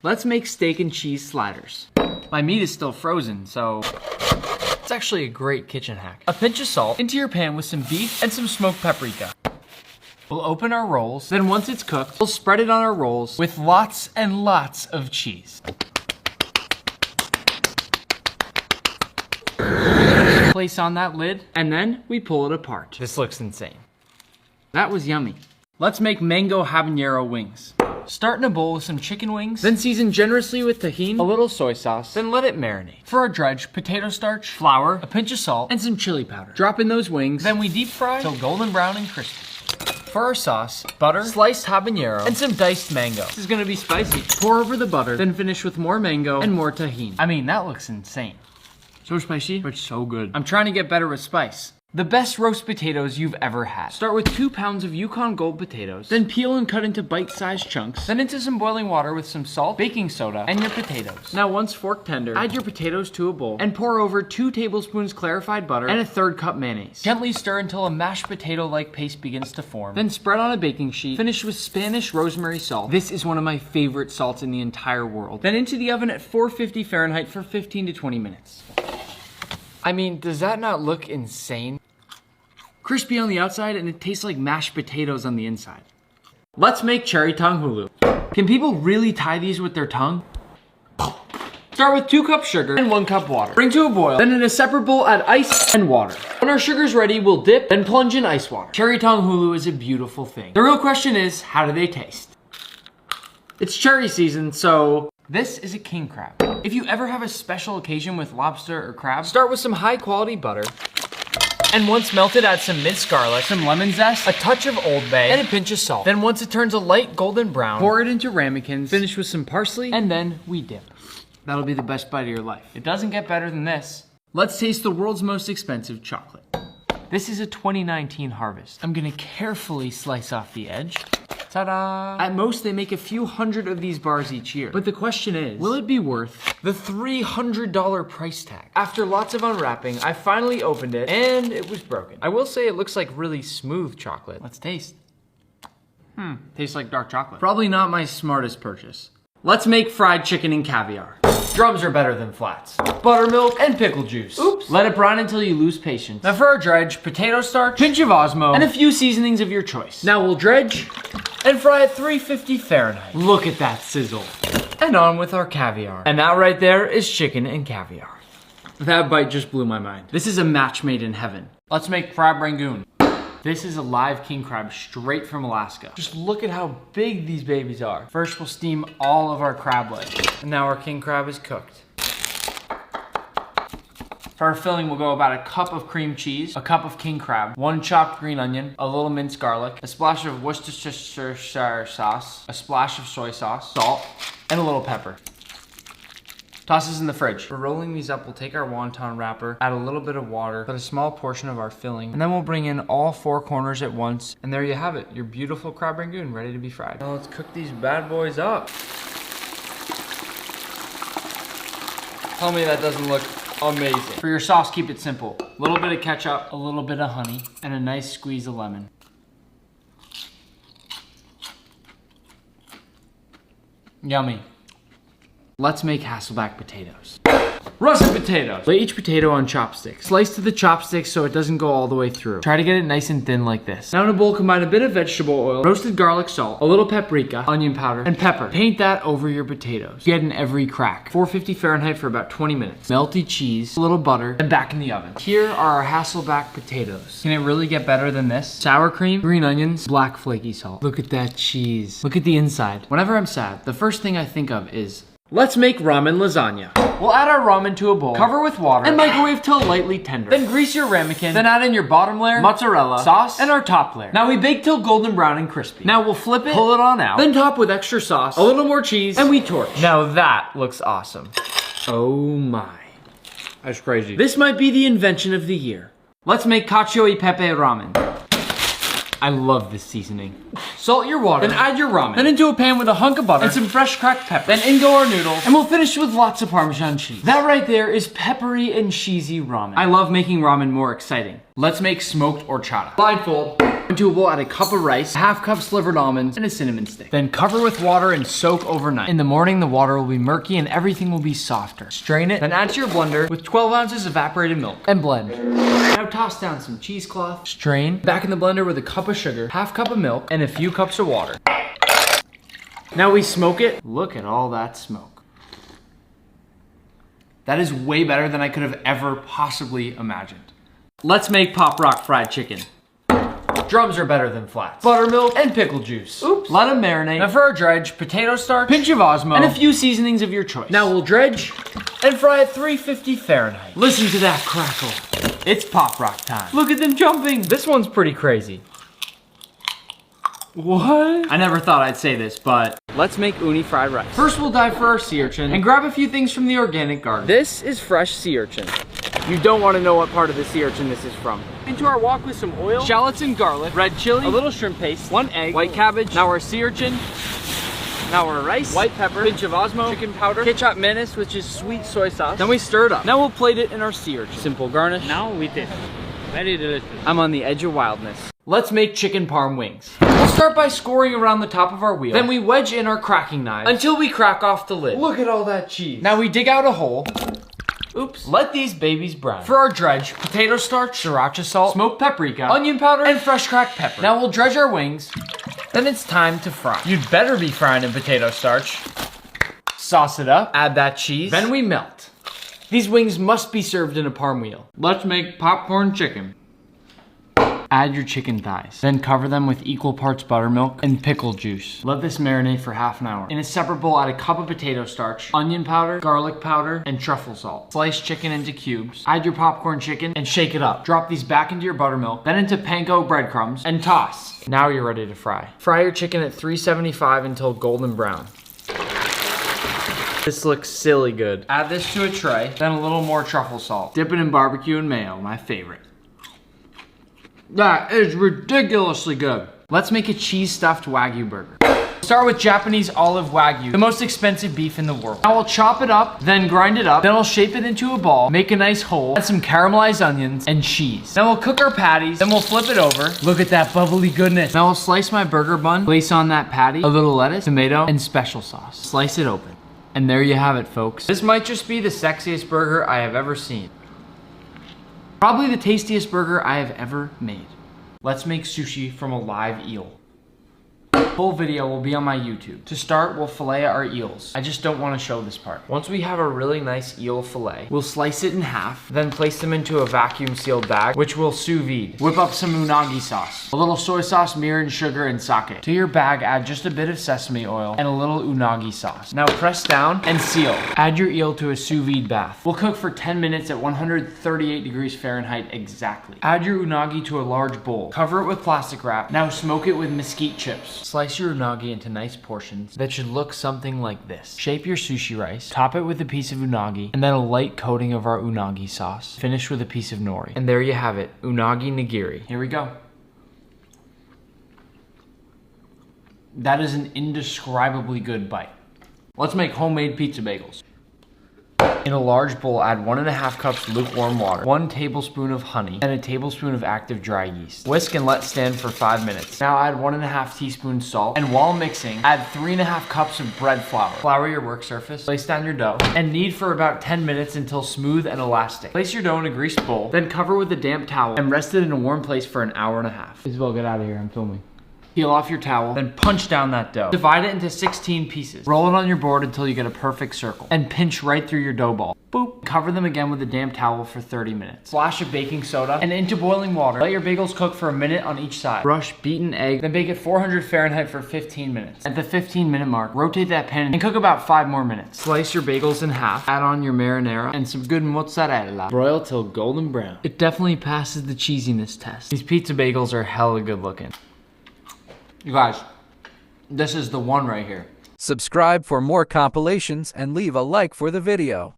Let's make steak and cheese sliders. My meat is still frozen, so it's actually a great kitchen hack. A pinch of salt into your pan with some beef and some smoked paprika. We'll open our rolls, then once it's cooked, we'll spread it on our rolls with lots and lots of cheese. Place on that lid, and then we pull it apart. This looks insane. That was yummy. Let's make mango habanero wings. Start in a bowl with some chicken wings, then season generously with tahini, a little soy sauce, then let it marinate. For our dredge, potato starch, flour, a pinch of salt, and some chili powder. Drop in those wings, then we deep fry till golden brown and crispy. For our sauce, butter, sliced habanero, and some diced mango. This is gonna be spicy. Pour over the butter, then finish with more mango and more tahini. I mean, that looks insane. So spicy, but so good. I'm trying to get better with spice. The best roast potatoes you've ever had. Start with 2 pounds of Yukon Gold potatoes, then peel and cut into bite-sized chunks, then into some boiling water with some salt, baking soda, and your potatoes. Now once fork tender, add your potatoes to a bowl and pour over 2 tablespoons clarified butter and a 1/3 cup mayonnaise. Gently stir until a mashed potato-like paste begins to form. Then spread on a baking sheet, finish with Spanish rosemary salt. This is one of my favorite salts in the entire world. Then into the oven at 450 Fahrenheit for 15 to 20 minutes. I mean, does that not look insane? Crispy on the outside, and it tastes like mashed potatoes on the inside. Let's make cherry tongue hulu. Can people really tie these with their tongue? Start with 2 cups sugar and 1 cup water. Bring to a boil, then in a separate bowl add ice and water. When our sugar's ready, we'll dip, then plunge in ice water. Cherry tongue hulu is a beautiful thing. The real question is, how do they taste? It's cherry season, so this is a king crab. If you ever have a special occasion with lobster or crab, start with some high quality butter. And once melted, add some minced garlic, some lemon zest, a touch of Old Bay, and a pinch of salt. Then once it turns a light golden brown, pour it into ramekins, finish with some parsley, and then we dip. That'll be the best bite of your life. It doesn't get better than this. Let's taste the world's most expensive chocolate. This is a 2019 harvest. I'm gonna carefully slice off the edge. Ta-da! At most, they make a few hundred of these bars each year. But the question is, will it be worth the $300 price tag? After lots of unwrapping, I finally opened it, and it was broken. I will say it looks like really smooth chocolate. Let's taste. Tastes like dark chocolate. Probably not my smartest purchase. Let's make fried chicken and caviar. Drums are better than flats. Buttermilk and pickle juice. Oops. Let it brine until you lose patience. Now for our dredge, potato starch, pinch of Osmo, and a few seasonings of your choice. Now we'll dredge and fry at 350 Fahrenheit. Look at that sizzle. And on with our caviar. And that right there is chicken and caviar. That bite just blew my mind. This is a match made in heaven. Let's make crab rangoon. This is a live king crab straight from Alaska. Just look at how big these babies are. First, we'll steam all of our crab legs. And now our king crab is cooked. For our filling, we'll go about a cup of cream cheese, a cup of king crab, 1 chopped green onion, a little minced garlic, a splash of Worcestershire sauce, a splash of soy sauce, salt, and a little pepper. Toss this in the fridge. For rolling these up, we'll take our wonton wrapper, add a little bit of water, put a small portion of our filling, and then we'll bring in all 4 corners at once, and there you have it, your beautiful crab rangoon ready to be fried. Now let's cook these bad boys up. Tell me that doesn't look amazing. For your sauce, keep it simple. A little bit of ketchup, a little bit of honey, and a nice squeeze of lemon. Yummy. Let's make Hasselback potatoes. Russet potatoes. Lay each potato on chopsticks. Slice to the chopsticks so it doesn't go all the way through. Try to get it nice and thin like this. Now in a bowl, combine a bit of vegetable oil, roasted garlic salt, a little paprika, onion powder, and pepper. Paint that over your potatoes. Get in every crack. 450 Fahrenheit for about 20 minutes. Melty cheese, a little butter, and back in the oven. Here are our Hasselback potatoes. Can it really get better than this? Sour cream, green onions, black flaky salt. Look at that cheese. Look at the inside. Whenever I'm sad, the first thing I think of is, let's make ramen lasagna. We'll add our ramen to a bowl, cover with water, and microwave till lightly tender. Then grease your ramekin, then add in your bottom layer, mozzarella, sauce, and our top layer. Now we bake till golden brown and crispy. Now we'll flip it, pull it on out, then top with extra sauce, a little more cheese, and we torch. Now that looks awesome. Oh my. That's crazy. This might be the invention of the year. Let's make cacio e pepe ramen. I love this seasoning. Salt your water, then add your ramen. Then into a pan with a hunk of butter and some fresh cracked pepper. Then in go our noodles, and we'll finish with lots of Parmesan cheese. That right there is peppery and cheesy ramen. I love making ramen more exciting. Let's make smoked horchata. Blindfold. Into a bowl, add a cup of rice, a half cup slivered almonds, and a cinnamon stick. Then cover with water and soak overnight. In the morning, the water will be murky and everything will be softer. Strain it, then add to your blender with 12 ounces evaporated milk and blend. Now toss down some cheesecloth, strain, back in the blender with a cup of sugar, half cup of milk, and a few cups of water. Now we smoke it. Look at all that smoke. That is way better than I could have ever possibly imagined. Let's make Pop Rock fried chicken. Drums are better than flats. Buttermilk and pickle juice. Oops. Let them marinate. Now for our dredge, potato starch, pinch of Osmo, and a few seasonings of your choice. Now we'll dredge and fry at 350 Fahrenheit. Listen to that crackle. It's Pop Rock time. Look at them jumping. This one's pretty crazy. What? I never thought I'd say this, but let's make uni fried rice. First we'll dive for our sea urchin and grab a few things from the organic garden. This is fresh sea urchin. You don't want to know what part of the sea urchin this is from. Into our wok with some oil, shallots and garlic, red chili, a little shrimp paste, 1 egg, white cabbage, now our sea urchin, now our rice, white pepper, pinch of Osmo, chicken powder, ketchup mayonnaise, which is sweet soy sauce. Then we stir it up. Now we'll plate it in our sea urchin. Simple garnish. Now we taste. Very delicious. I'm on the edge of wildness. Let's make chicken parm wings. We'll start by scoring around the top of our wheel. Then we wedge in our cracking knives until we crack off the lid. Look at all that cheese. Now we dig out a hole. Oops. Let these babies brown. For our dredge, potato starch, sriracha salt, smoked paprika, onion powder, and fresh cracked pepper. Now we'll dredge our wings. Then it's time to fry. You'd better be frying in potato starch. Sauce it up, add that cheese, then we melt. These wings must be served in a parm wheel. Let's make popcorn chicken. Add your chicken thighs. Then cover them with equal parts buttermilk and pickle juice. Let this marinate for half an hour. In a separate bowl, add a cup of potato starch, onion powder, garlic powder, and truffle salt. Slice chicken into cubes. Add your popcorn chicken and shake it up. Drop these back into your buttermilk, then into panko breadcrumbs, and toss. Now you're ready to fry. Fry your chicken at 375 until golden brown. This looks silly good. Add this to a tray, then a little more truffle salt. Dip it in barbecue and mayo, my favorite. That is ridiculously good. Let's make a cheese-stuffed Wagyu burger. Start with Japanese olive Wagyu, the most expensive beef in the world. Now we'll chop it up, then grind it up, then we'll shape it into a ball, make a nice hole, add some caramelized onions, and cheese. Then we'll cook our patties, then we'll flip it over. Look at that bubbly goodness. Now I'll slice my burger bun, place on that patty, a little lettuce, tomato, and special sauce. Slice it open. And there you have it, folks. This might just be the sexiest burger I have ever seen. Probably the tastiest burger I have ever made. Let's make sushi from a live eel. Full video will be on my YouTube. To start, we'll fillet our eels. I just don't want to show this part. Once we have a really nice eel fillet, we'll slice it in half, then place them into a vacuum sealed bag, which we'll sous vide. Whip up some unagi sauce, a little soy sauce, mirin, sugar, and sake. To your bag, add just a bit of sesame oil and a little unagi sauce. Now press down and seal. Add your eel to a sous vide bath. We'll cook for 10 minutes at 138 degrees Fahrenheit exactly. Add your unagi to a large bowl. Cover it with plastic wrap. Now smoke it with mesquite chips. Slice your unagi into nice portions that should look something like this. Shape your sushi rice, top it with a piece of unagi, and then a light coating of our unagi sauce. Finish with a piece of nori. And there you have it, unagi nigiri. Here we go. That is an indescribably good bite. Let's make homemade pizza bagels. In a large bowl, add 1.5 cups lukewarm water, 1 tablespoon of honey, and a tablespoon of active dry yeast. Whisk and let stand for 5 minutes. Now add 1.5 teaspoons salt, and while mixing, add 3.5 cups of bread flour. Flour your work surface, place down your dough, and knead for about 10 minutes until smooth and elastic. Place your dough in a greased bowl, then cover with a damp towel, and rest it in a warm place for an hour and a half. Isabel, get out of here, I'm filming. Peel off your towel, then punch down that dough. Divide it into 16 pieces. Roll it on your board until you get a perfect circle. And pinch right through your dough ball. Boop. Cover them again with a damp towel for 30 minutes. Splash of baking soda and into boiling water. Let your bagels cook for a minute on each side. Brush beaten egg, then bake at 400 Fahrenheit for 15 minutes. At the 15-minute mark, rotate that pan and cook about 5 more minutes. Slice your bagels in half, add on your marinara and some good mozzarella. Broil till golden brown. It definitely passes the cheesiness test. These pizza bagels are hella good looking. You guys, this is the one right here. Subscribe for more compilations and leave a like for the video.